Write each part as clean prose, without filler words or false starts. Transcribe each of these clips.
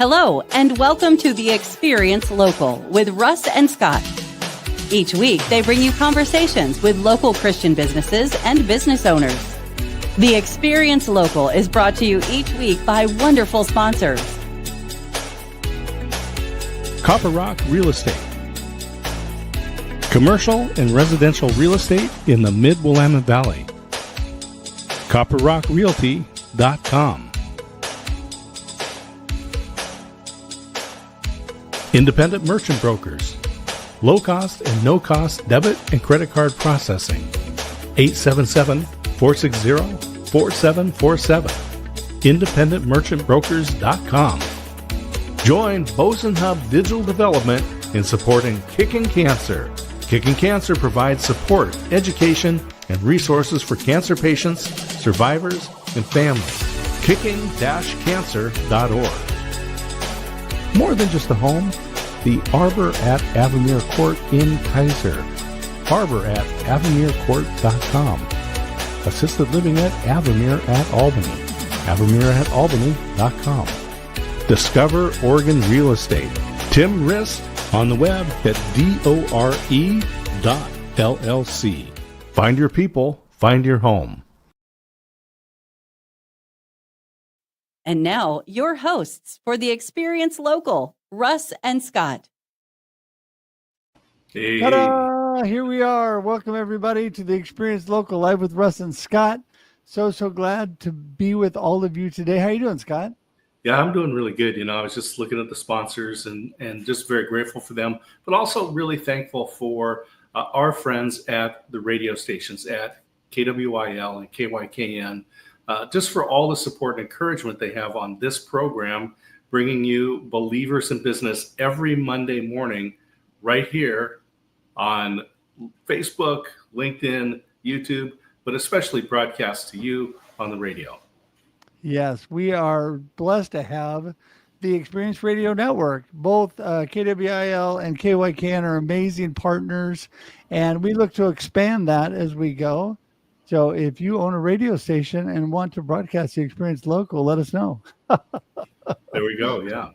Hello, and welcome to The Experience Local with Russ and Scott. Each week, they bring you conversations with local Christian businesses and business owners. The Experience Local is brought to you each week by wonderful sponsors. Copper Rock Real Estate. Commercial and residential real estate in the Mid-Willamette Valley. CopperRockRealty.com. Independent Merchant Brokers. Low-cost and no-cost debit and credit card processing. 877-460-4747. IndependentMerchantBrokers.com. Join Boson Hub Digital Development in supporting Kicking Cancer. Kicking Cancer provides support, education, and resources for cancer patients, survivors, and families. Kicking-cancer.org. More than just a home, the Arbor at Avamere Court in Kaiser. Arbor at AvamereCourt.com. Assisted living at Avamere at Albany. Avamere at Albany.com. Discover Oregon Real Estate. Tim Rist on the web at DORE.LLC. Find your people, find your home. And now, your hosts for The Experience Local, Russ and Scott. Hey. Ta-da! Here we are. Welcome, everybody, to The Experience Local, live with Russ and Scott. So glad to be with all of you today. How you doing, Scott? Yeah, I'm doing really good. I was just looking at the sponsors and just very grateful for them, but also really thankful for our friends at the radio stations at KWIL and KYKN, just for all the support and encouragement they have on this program, bringing you Believers in Business every Monday morning right here on Facebook, LinkedIn, YouTube, but especially broadcast to you on the radio. Yes, we are blessed to have the Experience Radio Network. Both KWIL and KYKN are amazing partners, and we look to expand that as we go. So if you own a radio station and want to broadcast the Experience Local, let us know. There we go. Yeah.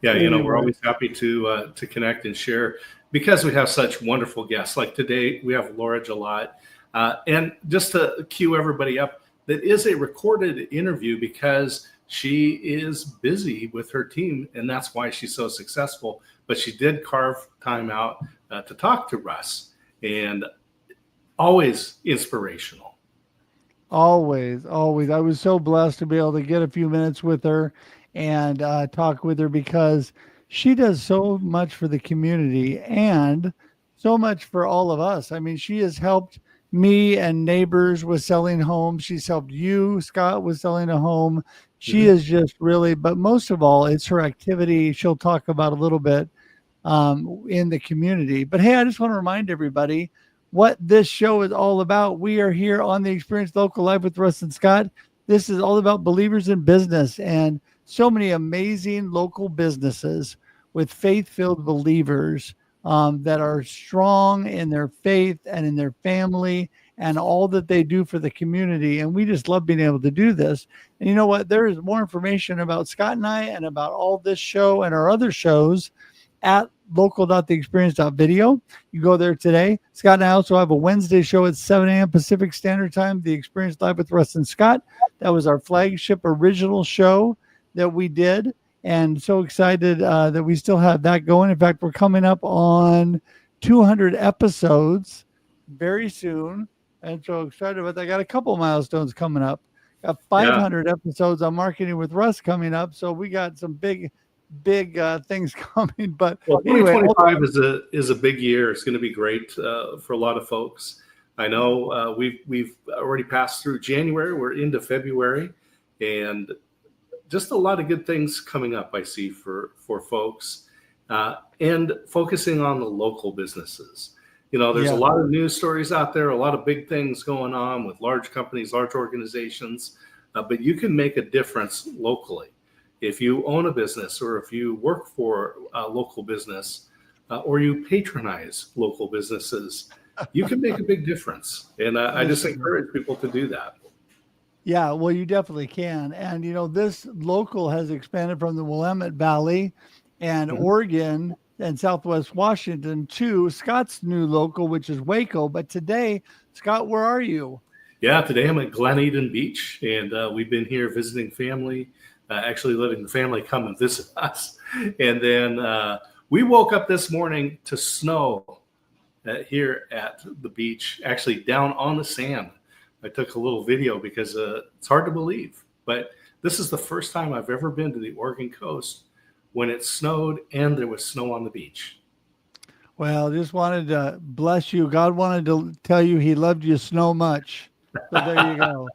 We're always happy to connect and share because we have such wonderful guests. Like today, we have Laura Gillott. And just to cue everybody up, that is a recorded interview because she is busy with her team, and that's why she's so successful. But she did carve time out to talk to Russ, and always inspirational. Always. I was so blessed to be able to get a few minutes with her and talk with her because she does so much for the community and so much for all of us. I mean, she has helped me and neighbors with selling homes. She's helped you, Scott, with selling a home. She is just really, but most of all, it's her activity. She'll talk about a little bit in the community. But hey, I just want to remind everybody what this show is all about. We are here on the Experience Local Live with Russ and Scott. This is all about believers in business and so many amazing local businesses with faith-filled believers that are strong in their faith and in their family and all that they do for the community. And we just love being able to do this. And you know what? There is more information about Scott and I and about all this show and our other shows at local.theexperience.video. You go there today. Scott and I also have a Wednesday show at 7 a.m. Pacific Standard Time, The Experience Live with Russ and Scott. That was our flagship original show that we did. And so excited that we still have that going. In fact, we're coming up on 200 episodes very soon. And so excited about that. I got a couple milestones coming up. Got 500 episodes on Marketing with Russ coming up. So we got some big things coming. But anyway, 2025 is a big year. It's going to be great for a lot of folks. I know we've already passed through January. We're into February, and just a lot of good things coming up, I see, for folks, and focusing on the local businesses. There's a lot of news stories out there, a lot of big things going on with large companies, large organizations, but you can make a difference locally. If you own a business or if you work for a local business or you patronize local businesses, you can make a big difference. And I just encourage people to do that. Yeah, well, you definitely can. And, this local has expanded from the Willamette Valley and Mhm. Oregon and Southwest Washington to Scott's new local, which is Waco. But today, Scott, where are you? Yeah, today I'm at Glen Eden Beach, and we've been here visiting family, actually letting the family come and visit us. And then we woke up this morning to snow here at the beach, actually down on the sand. I took a little video because it's hard to believe, but this is the first time I've ever been to the Oregon coast when it snowed and there was snow on the beach. Well, just wanted to bless you. God wanted to tell you he loved you so much. So there you go.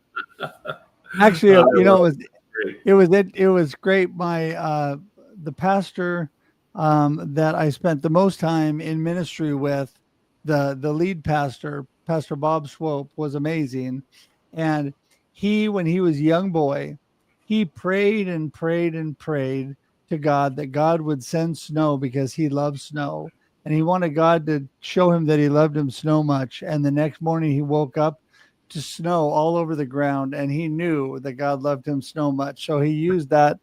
Actually, Great. it was great. The pastor that I spent the most time in ministry with, the lead pastor, Pastor Bob Swope, was amazing. And when he was a young boy, he prayed and prayed and prayed to God that God would send snow because he loved snow. And he wanted God to show him that he loved him so much. And the next morning he woke up to snow all over the ground, and he knew that God loved him so much. So he used that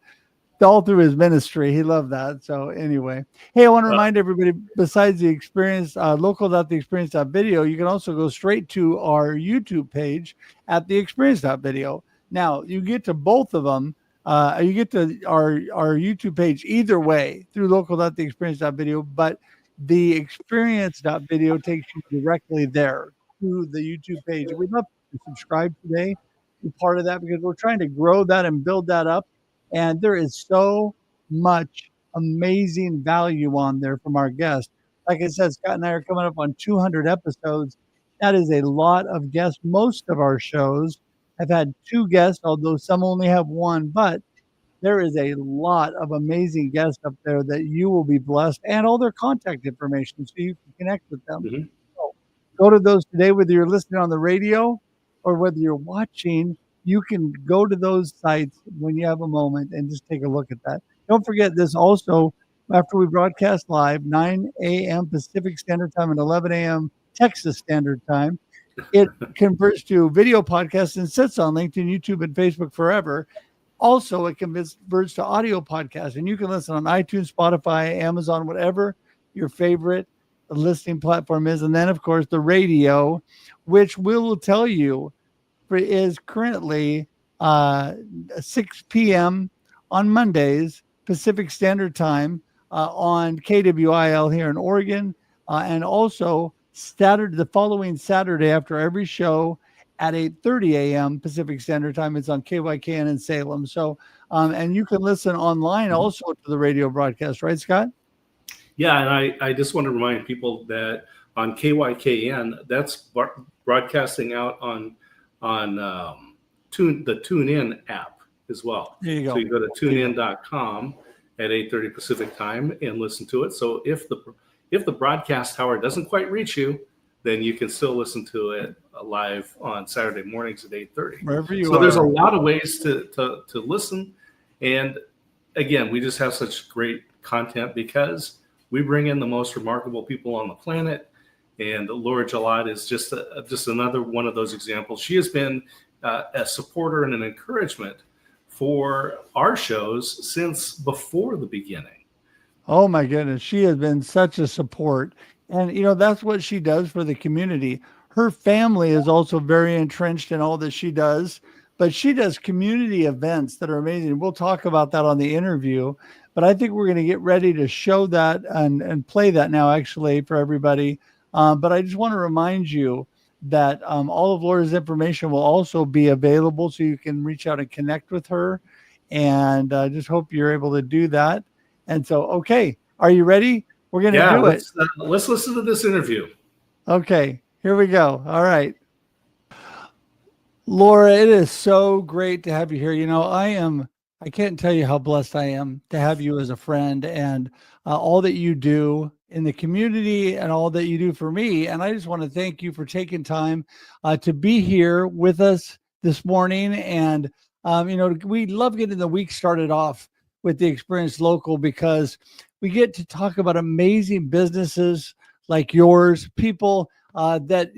all through his ministry. He loved that. So anyway, hey, I want to remind everybody, besides the experience, local.theexperience.video, you can also go straight to our YouTube page at theexperience.video. Now, you get to both of them. You get to our YouTube page either way through local.theexperience.video, but the experience.video takes you directly there to the YouTube page. We'd love to subscribe today, be part of that, because we're trying to grow that and build that up. And there is so much amazing value on there from our guests. Like I said, Scott and I are coming up on 200 episodes. That is a lot of guests. Most of our shows have had 2 guests, although some only have 1. But there is a lot of amazing guests up there that you will be blessed, and all their contact information so you can connect with them. Mhm. So go to those today, whether you're listening on the radio or whether you're watching. You can go to those sites when you have a moment and just take a look at that. Don't forget this also, after we broadcast live, 9 a.m. Pacific Standard Time and 11 a.m. Texas Standard Time, it converts to video podcasts and sits on LinkedIn, YouTube, and Facebook forever. Also, it converts to audio podcasts, and you can listen on iTunes, Spotify, Amazon, whatever your favorite listening platform is. And then, of course, the radio, which will tell you is currently 6 p.m. on Mondays, Pacific Standard Time, on KWIL here in Oregon, and also the following Saturday after every show at 8:30 a.m. Pacific Standard Time. It's on KYKN in Salem. So, and you can listen online also to the radio broadcast, right, Scott? Yeah, and I just want to remind people that on KYKN, that's broadcasting out on the TuneIn app as well. There you go. So you go to tunein.com at 8:30 Pacific time and listen to it. So if the broadcast tower doesn't quite reach you, then you can still listen to it live on Saturday mornings at 8:30. Wherever you are. So there's a lot of ways to listen. And again, we just have such great content because we bring in the most remarkable people on the planet. And Laura Gillott is just another one of those examples. She has been a supporter and an encouragement for our shows since before the beginning. Oh my goodness. She has been such a support. And, that's what she does for the community. Her family is also very entrenched in all that she does, but she does community events that are amazing. We'll talk about that on the interview, but I think we're going to get ready to show that and play that now actually for everybody. But I just want to remind you that all of Laura's information will also be available so you can reach out and connect with her. And I just hope you're able to do that. And so, okay, are you ready? We're going to do it. Let's listen to this interview. Okay, here we go. All right. Laura, it is so great to have you here. I can't tell you how blessed I am to have you as a friend and all that you do in the community and all that you do for me. And I just want to thank you for taking time to be here with us this morning. And, we love getting the week started off with the Experience Local because we get to talk about amazing businesses like yours, people that,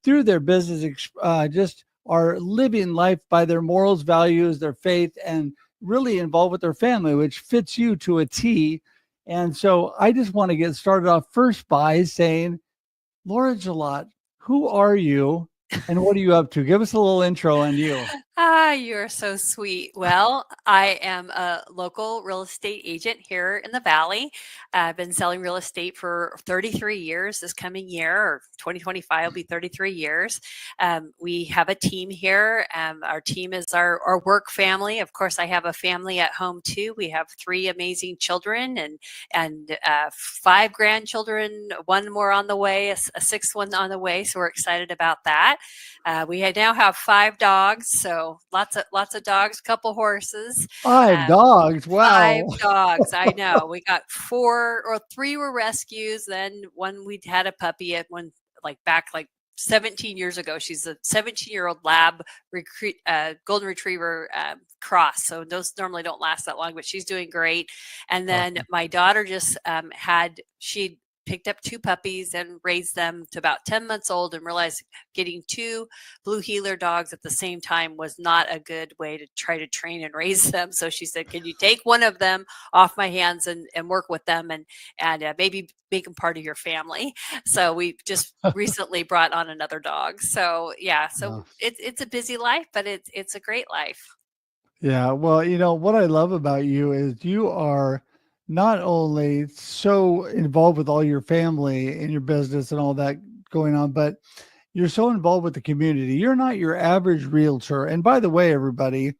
through their business just are living life by their morals, values, their faith, and really involved with their family, which fits you to a T. And so I just want to get started off first by saying, Laura Gillott, who are you and what are you up to? Give us a little intro on you. You're so sweet. Well, I am a local real estate agent here in the Valley. I've been selling real estate for 33 years. This coming year, or 2025, will be 33 years. We have a team here. Our team is our work family. Of course, I have a family at home too. We have 3 amazing children and 5 grandchildren, 1 more on the way, a 6th one on the way. So we're excited about that. We now have 5 dogs, so lots of dogs, couple horses. 5 dogs, wow. 5 dogs, I know. We got 4 or 3 were rescues, then one we had a puppy at one back 17 years ago. She's a 17-year-old lab golden retriever cross. So those normally don't last that long, but she's doing great. And then my daughter just she picked up 2 puppies and raised them to about 10 months old and realized getting 2 blue heeler dogs at the same time was not a good way to try to train and raise them. So she said, can you take one of them off my hands and work with them and maybe make them part of your family? So we just recently brought on another dog. So yeah, so it's a busy life, but it's a great life. Yeah. Well, what I love about you is you are not only so involved with all your family and your business and all that going on, but you're so involved with the community. You're not your average realtor. And by the way, everybody,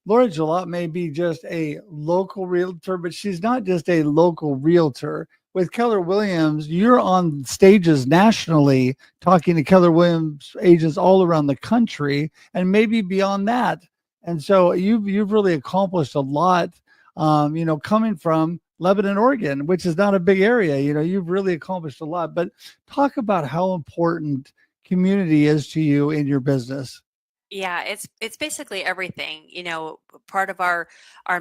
Laura Gillott may be just a local realtor, but she's not just a local realtor. With Keller Williams, you're on stages nationally talking to Keller Williams agents all around the country and maybe beyond that. And so you've really accomplished a lot. Coming from Lebanon, Oregon, which is not a big area, you've really accomplished a lot. But talk about how important community is to you in your business. Yeah, it's basically everything. Part of our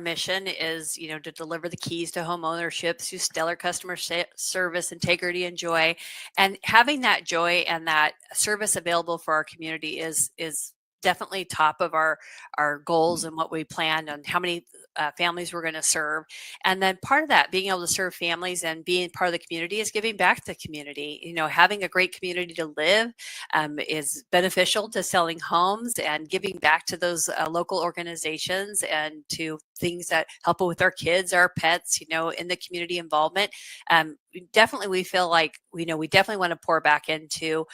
mission is, to deliver the keys to home ownership through stellar customer service, integrity, and joy. And having that joy and that service available for our community is definitely top of our goals and what we planned on how many families we're going to serve. And then part of that, being able to serve families and being part of the community, is giving back to the community. Having a great community to live is beneficial to selling homes and giving back to those local organizations and to things that help with our kids, our pets, in the community involvement. Definitely, we feel like, we definitely want to pour back into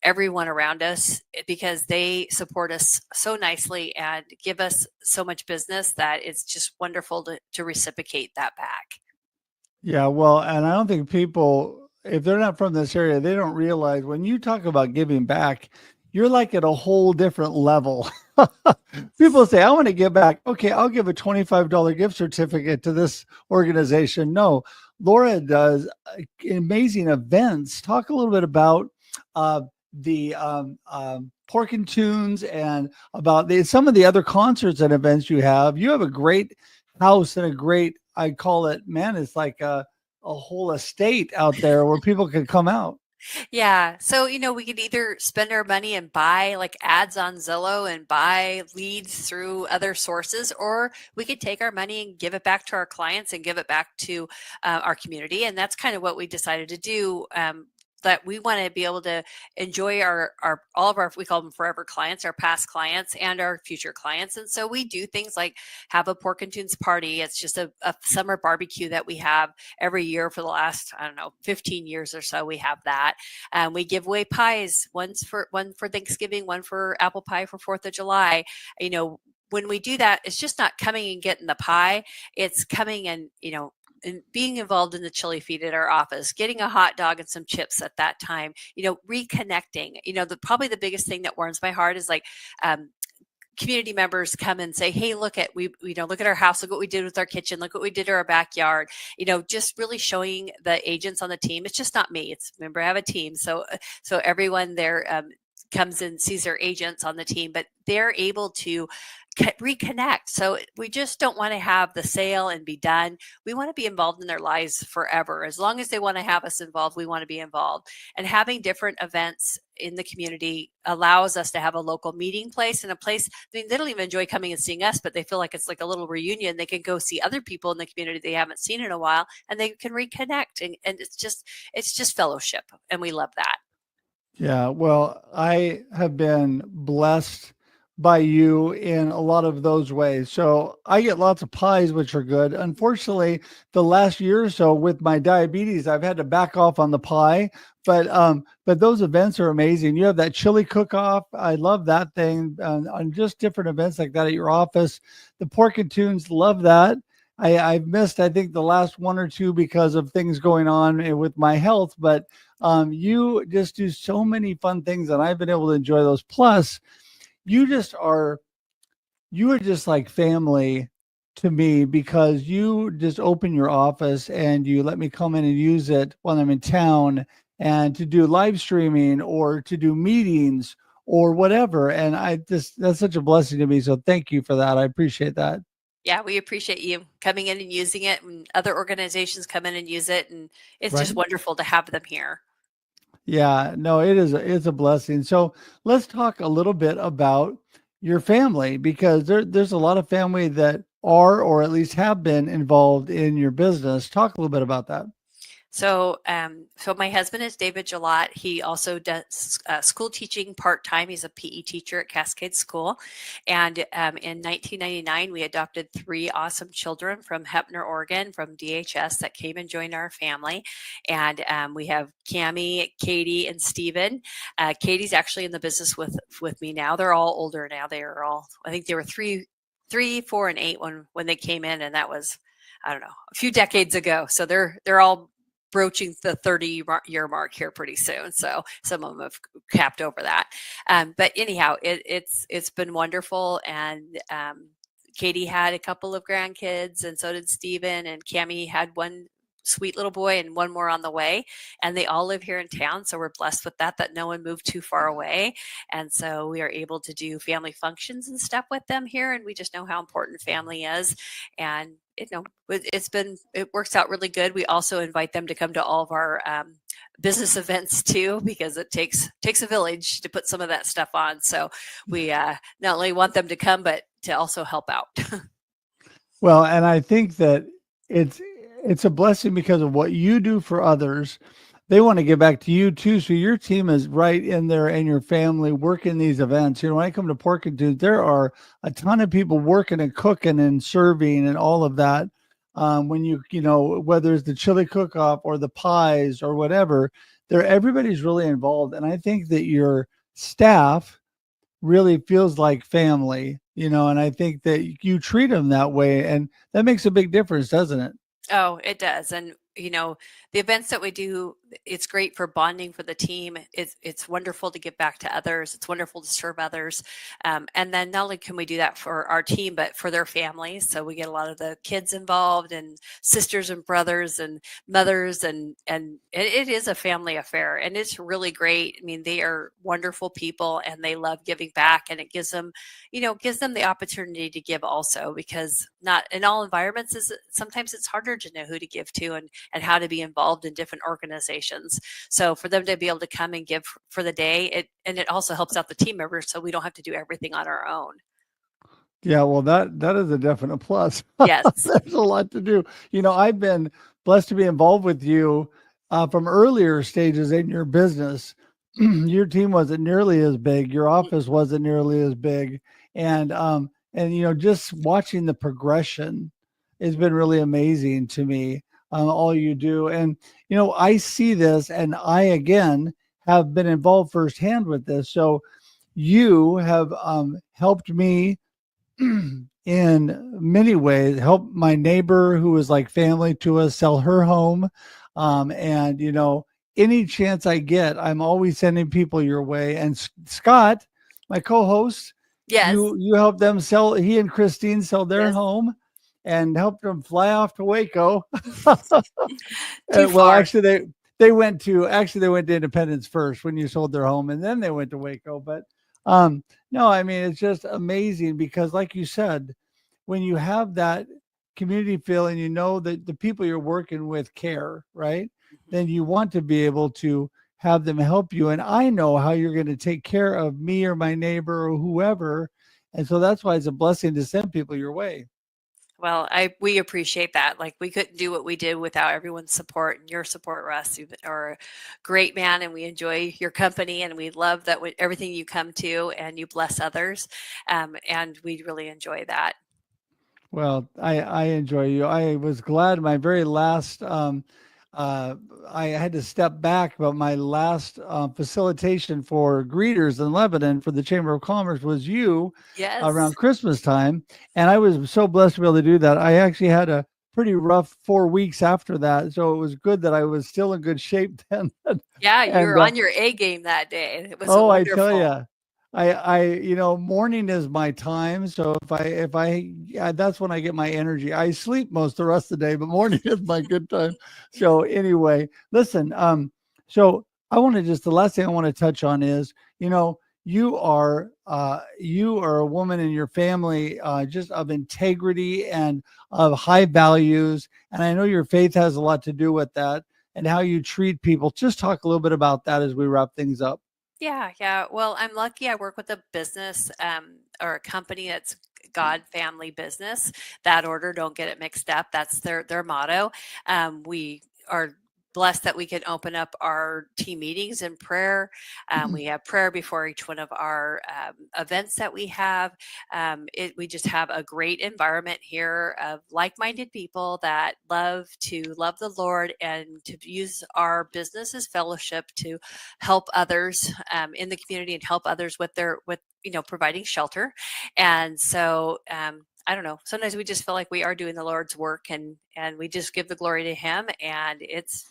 everyone around us because they support us so nicely and give us so much business that it's just wonderful to reciprocate that back. Yeah, well, and I don't think people, if they're not from this area, they don't realize when you talk about giving back, you're like at a whole different level. People say, I want to give back. Okay, I'll give a $25 gift certificate to this organization. No, Laura does amazing events. Talk a little bit about the Pork and Tunes and about some of the other concerts and events you have. You have a great house and a great, I call it, man, it's like a whole estate out there where people can come out. Yeah. So, we could either spend our money and buy ads on Zillow and buy leads through other sources, or we could take our money and give it back to our clients and give it back to our community. And that's kind of what we decided to do. That we want to be able to enjoy all of our, we call them forever clients, our past clients and our future clients. And so we do things like have a Pork and Tunes party. It's just a summer barbecue that we have every year for the last, 15 years or so. We have that. We give away pies, one for Thanksgiving, one for apple pie for 4th of July. When we do that, it's just not coming and getting the pie. It's coming and being involved in the chili feed at our office, getting a hot dog and some chips at that time, reconnecting. Probably the biggest thing that warms my heart is community members come and say, hey, look at our house, look what we did with our kitchen, look what we did to our backyard, just really showing the agents on the team. It's just not me. Remember, I have a team. So everyone there comes and sees their agents on the team, but they're able to reconnect. So we just don't want to have the sale and be done. We want to be involved in their lives forever. As long as they want to have us involved, we want to be involved. And having different events in the community allows us to have a local meeting place and a place. I mean, they don't even enjoy coming and seeing us, but they feel like it's like a little reunion. They can go see other people in the community they haven't seen in a while, and they can reconnect. And it's just fellowship, and we love that. Yeah, well, I have been blessed by you in a lot of those ways. So I get lots of pies, which are good. Unfortunately, the last year or so with my diabetes, I've had to back off on the pie. But those events are amazing. You have that chili cook-off. I love that thing. On just different events like that at your office. The pork and tunes, love that. I've missed, I think, the last one or two because of things going on with my health. But you just do so many fun things, and I've been able to enjoy those. Plus, you are just like family to me, because you just open your office and you let me come in and use it while I'm in town, and to do live streaming or to do meetings or whatever. And that's such a blessing to me. So thank you for that. I appreciate that. Yeah, we appreciate you coming in and using it, and other organizations come in and use it. And it's Right. just wonderful to have them here. Yeah, no, it's a blessing. So let's talk a little bit about your family, because there's a lot of family that are, or at least have been, involved in your business. Talk a little bit about that. So my husband is David Gillott. He also does school teaching part-time. He's a PE teacher at Cascade School. And in 1999, we adopted 3 awesome children from Heppner, Oregon, from DHS, that came and joined our family. And we have Cammie, Katie, and Steven. Katie's actually in the business with me now. They're all older now. They are all, I think they were 3, 4, and 8 when they came in. And that was, I don't know, a few decades ago. So they're all broaching the 30-year mark here pretty soon. So some of them have capped over that. But anyhow, it's been wonderful. And Katie had a couple of grandkids, and so did Steven, and Cammie had one sweet little boy and one more on the way, and they all live here in town. So we're blessed with that no one moved too far away. And so we are able to do family functions and stuff with them here. And we just know how important family is. And it works out really good. We also invite them to come to all of our business events too, because it takes a village to put some of that stuff on. So we not only want them to come, but to also help out. Well, and I think that it's a blessing because of what you do for others. They want to give back to you too. So your team is right in there, and your family working these events. When I come to Pork and Tunes, there are a ton of people working and cooking and serving and all of that. When whether it's the chili cook-off or the pies or whatever, everybody's really involved. And I think that your staff really feels like family, and I think that you treat them that way, and that makes a big difference, doesn't it? Oh, it does. And the events that we do, it's great for bonding for the team. It's wonderful to give back to others. It's wonderful to serve others. And then not only can we do that for our team, but for their families. So we get a lot of the kids involved, and sisters and brothers and mothers, and it is a family affair, and it's really great. I mean, they are wonderful people, and they love giving back, and it gives them the opportunity to give also, because not in all environments sometimes it's harder to know who to give to and how to be involved in different organizations. So for them to be able to come and give for the day, it also helps out the team members, so we don't have to do everything on our own. Yeah, well, that is a definite plus. Yes. There's a lot to do. I've been blessed to be involved with you from earlier stages in your business. Your team wasn't nearly as big. Your office wasn't nearly as big. And just watching the progression has been really amazing to me. All you do. And, I see this, and I, again, have been involved firsthand with this. So you have helped me in many ways, helped my neighbor who was like family to us sell her home. And, any chance I get, I'm always sending people your way. And Scott, my co-host, yes, you helped them sell, he and Christine sell their yes. home, and helped them fly off to Waco. Too Well, far. actually, they went to Independence first when you sold their home, and then they went to Waco. But no, I mean, it's just amazing because, like you said, when you have that community feel and you know that the people you're working with care, right? Then you want to be able to have them help you. And I know how you're going to take care of me or my neighbor or whoever. And so that's why it's a blessing to send people your way. Well, we appreciate that. Like, we couldn't do what we did without everyone's support and your support, Russ. You are a great man, and we enjoy your company, and we love that everything you come to and you bless others. And we really enjoy that. Well, I enjoy you. I was glad my very last, I had to step back, but my last facilitation for greeters in Lebanon for the Chamber of Commerce was you around Yes. Christmas time. And I was so blessed to be able to do that. I actually had a pretty rough 4 weeks after that. So it was good that I was still in good shape then. Yeah, you And were on your A game that day. It was I tell wonderful. you, morning is my time. So that's when I get my energy. I sleep most the rest of the day, but morning is my good time. So anyway, listen, so the last thing I want to touch on is, you are a woman in your family, just of integrity and of high values. And I know your faith has a lot to do with that and how you treat people. Just talk a little bit about that as we wrap things up. Yeah. Well, I'm lucky. I work with a business or a company that's God family business. That order, don't get it mixed up. That's their motto. We are blessed that we can open up our team meetings in prayer. We have prayer before each one of our events that we have. We just have a great environment here of like-minded people that love the Lord and to use our business as fellowship to help others in the community and help others with providing shelter. And so I don't know, sometimes we just feel like we are doing the Lord's work, and we just give the glory to him, and it's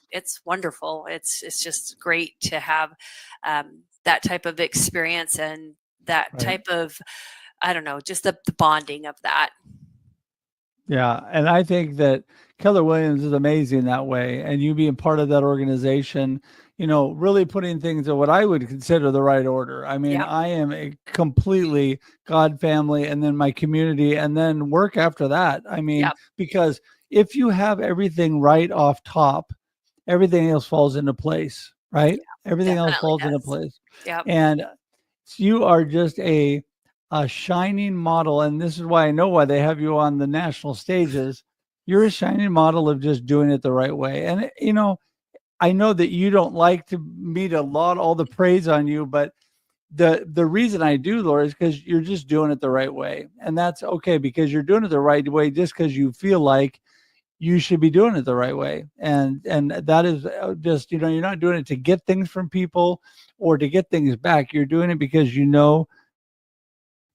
wonderful. It's just great to have that type of experience and that type of, I don't know, just the bonding of that. Yeah, and I think that Keller Williams is amazing that way, and you being part of that organization, really putting things in what I would consider the right order. I mean, I am a completely God family, and then my community, and then work after that. I mean, because if you have everything right off top, everything else falls into place, right? Everything else falls into place. Yep. And you are just a shining model, and this is why I know why they have you on the national stages. You're a shining model of just doing it the right way. And I know that you don't like me to laud all the praise on you, but the reason I do, Laura, is because you're just doing it the right way, and that's okay, because you're doing it the right way just because you feel like you should be doing it the right way. And that is just, you're not doing it to get things from people or to get things back. You're doing it because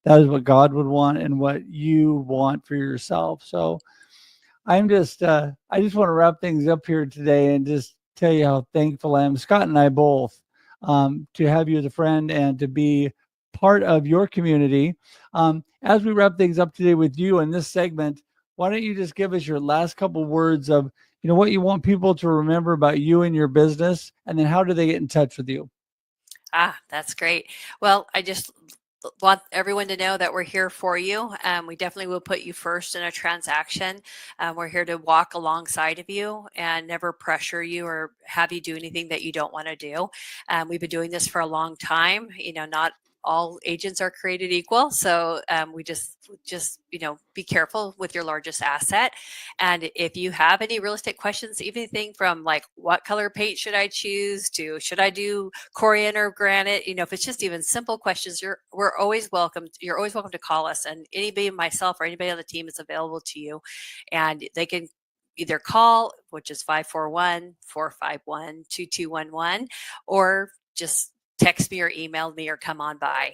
that is what God would want and what you want for yourself. So I just want to wrap things up here today and just tell you how thankful I am, Scott and I both, to have you as a friend and to be part of your community. As we wrap things up today with you in this segment, why don't you just give us your last couple words of, what you want people to remember about you and your business, and then how do they get in touch with you? That's great. Well, I just want everyone to know that we're here for you. We definitely will put you first in a transaction. We're here to walk alongside of you and never pressure you or have you do anything that you don't want to do. We've been doing this for a long time. Not all agents are created equal. So we just be careful with your largest asset. And if you have any real estate questions, anything from like what color paint should I choose to should I do coriander, granite, if it's just even simple questions, we're always welcome. You're always welcome to call us, and anybody, myself or anybody on the team, is available to you. And they can either call, which is 541-451-2211, or just text me or email me or come on by.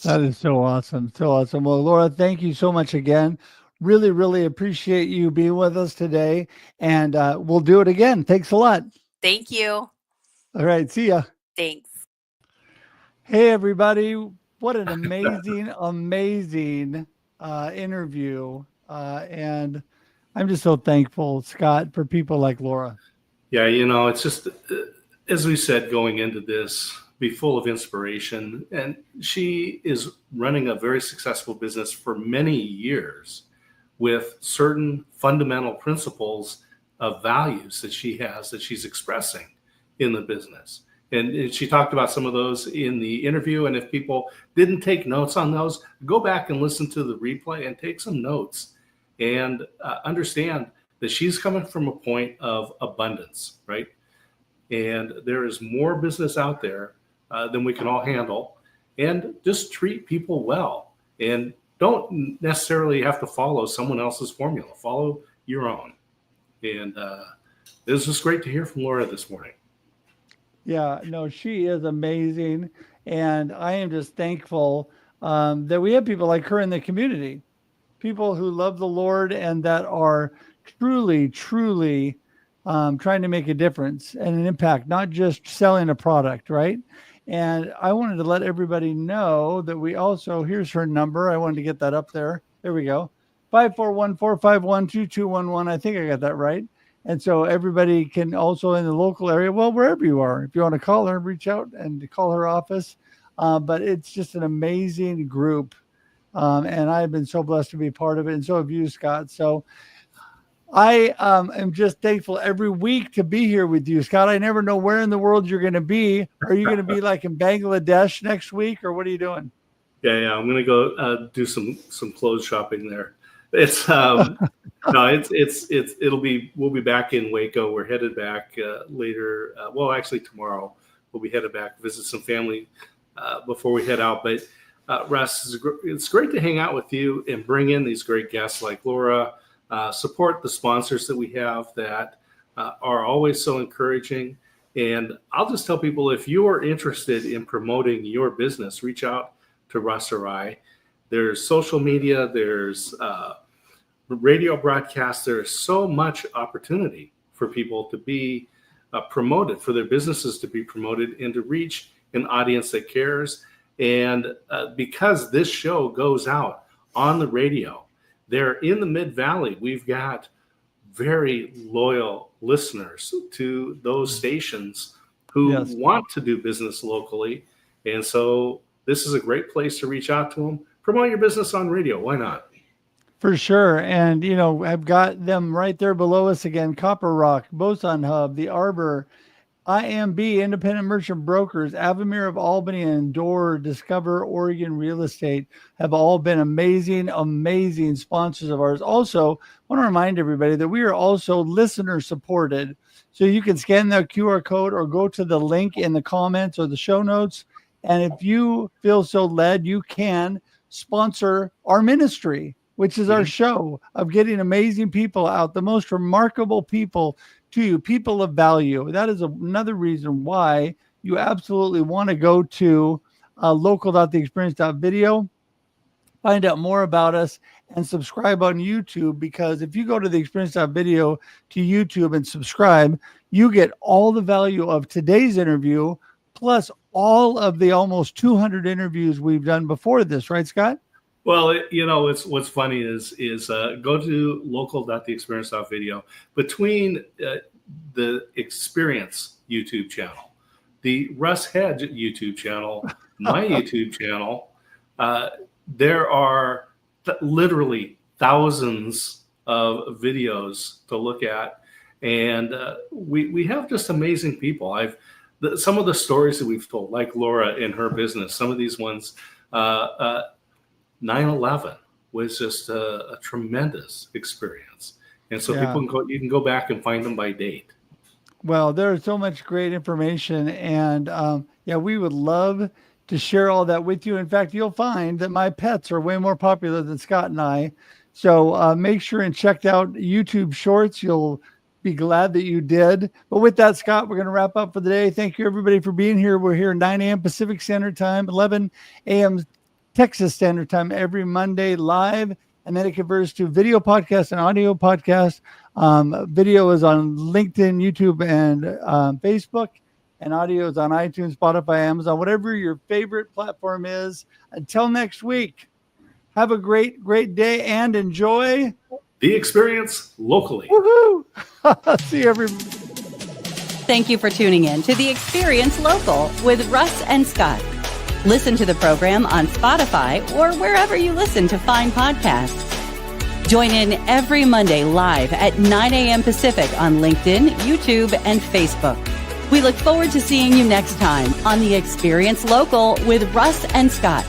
That is so awesome. So awesome. Well, Laura, thank you so much again. Really, really appreciate you being with us today. And we'll do it again. Thanks a lot. Thank you. All right. See ya. Thanks. Hey, everybody. What an amazing, amazing interview. And I'm just so thankful, Scott, for people like Laura. Yeah, it's just, as we said, going into this, be full of inspiration. And she is running a very successful business for many years with certain fundamental principles of values that she has that she's expressing in the business. And she talked about some of those in the interview. And if people didn't take notes on those, go back and listen to the replay and take some notes and understand that she's coming from a point of abundance, right? And there is more business out there than we can all handle. And just treat people well. And don't necessarily have to follow someone else's formula. Follow your own. And it was just great to hear from Laura this morning. Yeah, no, she is amazing. And I am just thankful that we have people like her in the community, people who love the Lord and that are truly, truly trying to make a difference and an impact, not just selling a product, right? And I wanted to let everybody know that we also, here's her number. I wanted to get that up there. There we go. 541-451-2211. I think I got that right. And so everybody can also in the local area, well, wherever you are, if you want to call her, reach out and call her office. But it's just an amazing group. And I've been so blessed to be part of it. And so have you, Scott. So I am just thankful every week to be here with you, Scott. I never know where in the world you're going to be. Are you going to be like in Bangladesh next week, or what are you doing? Yeah. I'm going to go do some clothes shopping there. It's no, we'll be back in Waco. We're headed back later. Well, actually tomorrow we'll be headed back, visit some family before we head out. But Russ, it's great to hang out with you and bring in these great guests like Laura. Support the sponsors that we have that are always so encouraging. And I'll just tell people, if you are interested in promoting your business, reach out to Russ or I. There's social media, there's radio broadcasts. There's so much opportunity for people to be promoted, for their businesses to be promoted and to reach an audience that cares. And because this show goes out on the radio, they're in the Mid-Valley. We've got very loyal listeners to those stations who want to do business locally. And so this is a great place to reach out to them. Promote your business on radio. Why not? For sure. And, I've got them right there below us again. Copper Rock, Boson Hub, The Arbor, IMB, Independent Merchant Brokers, Avamere of Albany, and Door, Discover Oregon Real Estate have all been amazing, amazing sponsors of ours. Also, I want to remind everybody that we are also listener supported. So you can scan the QR code or go to the link in the comments or the show notes. And if you feel so led, you can sponsor our ministry, which is our show of getting amazing people out, the most remarkable people to you, people of value. That is another reason why you absolutely want to go to local.theexperience.video, find out more about us, and subscribe on YouTube. Because if you go to theexperience.video to YouTube and subscribe, you get all the value of today's interview, plus all of the almost 200 interviews we've done before this. Right, Scott? Well, it's what's funny is go to local.theexperience.video. Between the Experience YouTube channel, the Russ Hedge YouTube channel, my YouTube channel, there are literally thousands of videos to look at, and we have just amazing people. Some of the stories that we've told, like Laura in her business, some of these ones. 9/11 was just a tremendous experience. And so you can go back and find them by date. Well, there's so much great information. And we would love to share all that with you. In fact, you'll find that my pets are way more popular than Scott and I. So make sure and check out YouTube Shorts. You'll be glad that you did. But with that, Scott, we're going to wrap up for the day. Thank you, everybody, for being here. We're here 9 a.m. Pacific Standard Time, 11 a.m. Texas Standard Time every Monday live, and then it converts to video podcast and audio podcast. Video is on LinkedIn, YouTube, and Facebook, and audio is on iTunes, Spotify, Amazon, whatever your favorite platform is. Until next week, have a great, great day and enjoy the experience locally. Woohoo! See you, everybody. Thank you for tuning in to The Experience Local with Russ and Scott. Listen to the program on Spotify or wherever you listen to fine podcasts. Join in every Monday live at 9 a.m. Pacific on LinkedIn, YouTube, and Facebook. We look forward to seeing you next time on The Experience Local with Russ and Scott.